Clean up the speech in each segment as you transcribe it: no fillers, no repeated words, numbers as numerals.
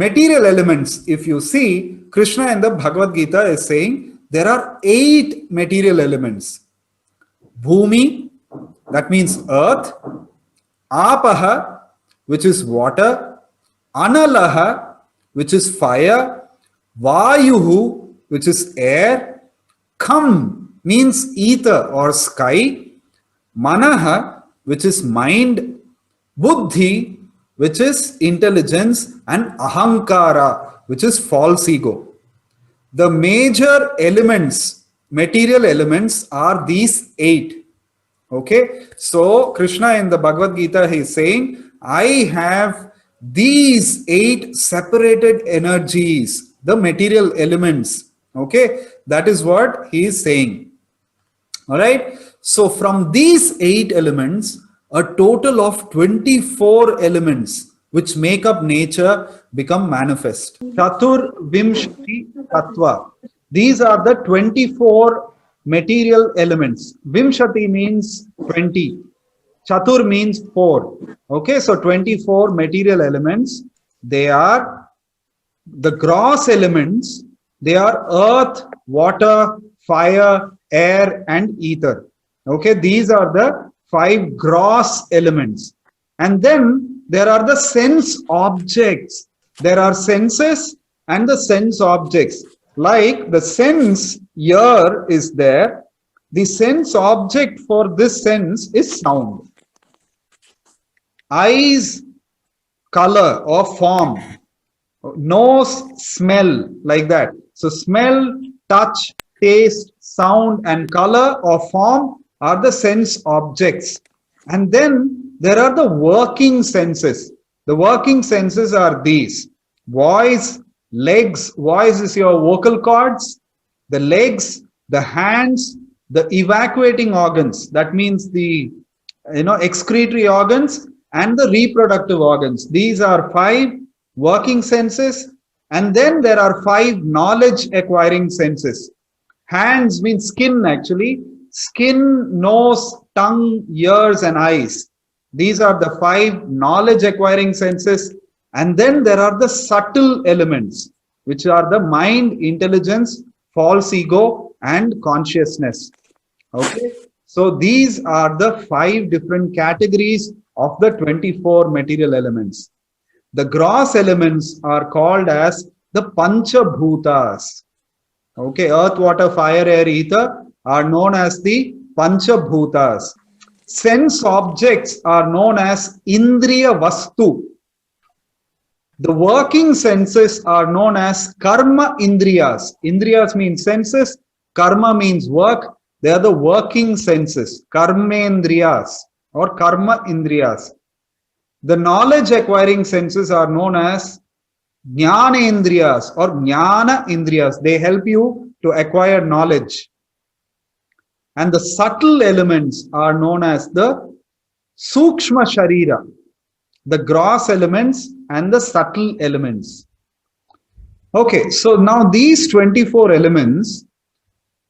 Material elements, if you see, Krishna in the Bhagavad-Gita is saying there are 8 material elements. Bhumi, that means earth. Apaha, which is water. Analaha, which is fire. Vayuhu, which is air. Kham means ether or sky. Manaha, which is mind. Buddhi, which is intelligence, and ahankara, which is false ego. The major elements, material elements, are these 8. Okay, so Krishna in the Bhagavad Gita, he is saying, I have these 8 separated energies, the material elements. Okay, that is what he is saying. All right, so from these 8 elements, a total of 24 elements which make up nature become manifest. Chatur Vimshati Tattva. These are the 24 material elements. Vimshati means 20. Chatur means 4. Okay, so 24 material elements. They are the gross elements. They are earth, water, fire, air, and ether. Okay, these are the 5 gross elements. And then there are the sense objects. There are senses and the sense objects. Like the sense ear is there. The sense object for this sense is sound. Eyes, color or form. Nose, smell, like that. So smell, touch, taste, sound, and color or form are the sense objects. And then there are the working senses. The working senses are these: voice, legs. Voice is your vocal cords. The legs, the hands, the evacuating organs. That means the excretory organs and the reproductive organs. These are 5 working senses. And then there are 5 knowledge acquiring senses. Hands means skin actually. Skin, nose, tongue, ears, and eyes. These are the 5 knowledge acquiring senses. And then there are the subtle elements, which are the mind, intelligence, false ego, and consciousness. Okay, so these are the 5 different categories of the 24 material elements. The gross elements are called as the Panchabhutas. Okay, earth, water, fire, air, ether are known as the Panchabhutas. Sense objects are known as Indriya Vastu. The working senses are known as Karma Indriyas. Indriyas means senses, Karma means work. They are the working senses, Karmendriyas or Karma Indriyas. The knowledge acquiring senses are known as Jnanendriyas or Jnana Indriyas. They help you to acquire knowledge. And the subtle elements are known as the Sukshma Sharira, the gross elements and the subtle elements. Okay, so now these 24 elements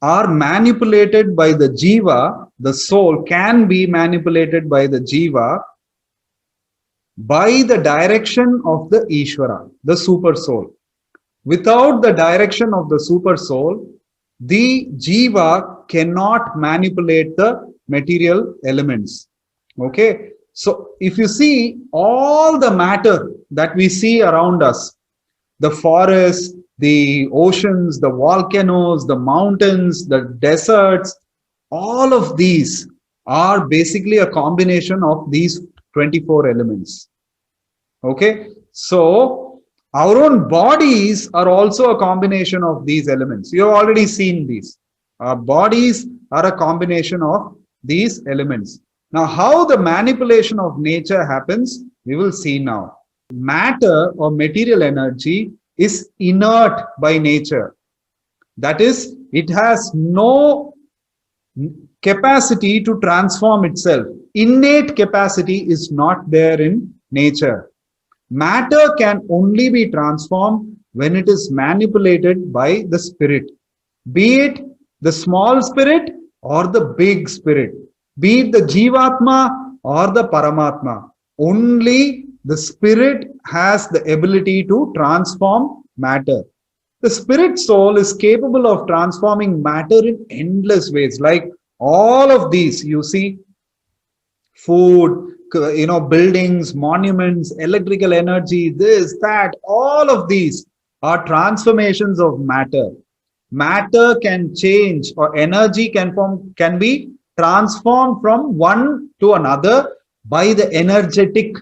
are manipulated by the Jiva. The soul can be manipulated by the Jiva by the direction of the Ishvara, the super soul. Without the direction of the super soul, the Jiva cannot manipulate the material elements. Okay, so if you see all the matter that we see around us, the forests, the oceans, the volcanoes, the mountains, the deserts, all of these are basically a combination of these 24 elements. Okay, so our own bodies are also a combination of these elements. You have already seen these. Our bodies are a combination of these elements. Now, how the manipulation of nature happens, we will see now. Matter or material energy is inert by nature. That is, it has no capacity to transform itself. Innate capacity is not there in nature. Matter can only be transformed when it is manipulated by the spirit, be it the small spirit or the big spirit, be it the Jivatma or the Paramatma. Only the spirit has the ability to transform matter. The spirit soul is capable of transforming matter in endless ways. Like all of these, you see, food, buildings, monuments, electrical energy, this, that, all of these are transformations of matter. Matter can change, or energy can be transformed from one to another by the energetic.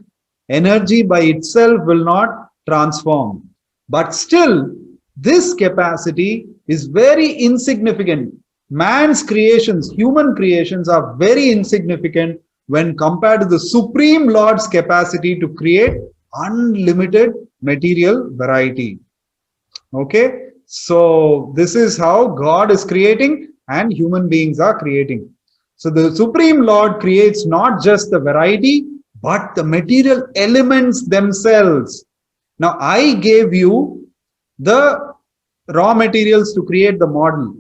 Energy by itself will not transform. But still, this capacity is very insignificant. Man's creations, human creations are very insignificant when compared to the Supreme Lord's capacity to create unlimited material variety. Okay, so this is how God is creating and human beings are creating. So the Supreme Lord creates not just the variety, but the material elements themselves. Now, I gave you the raw materials to create the model.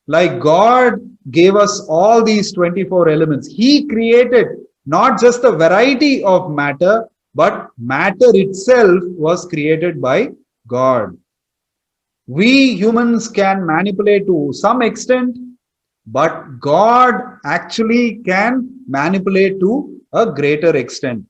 Like God gave us all these 24 elements. He created not just the variety of matter, but matter itself was created by God. We humans can manipulate to some extent, but God actually can manipulate to a greater extent.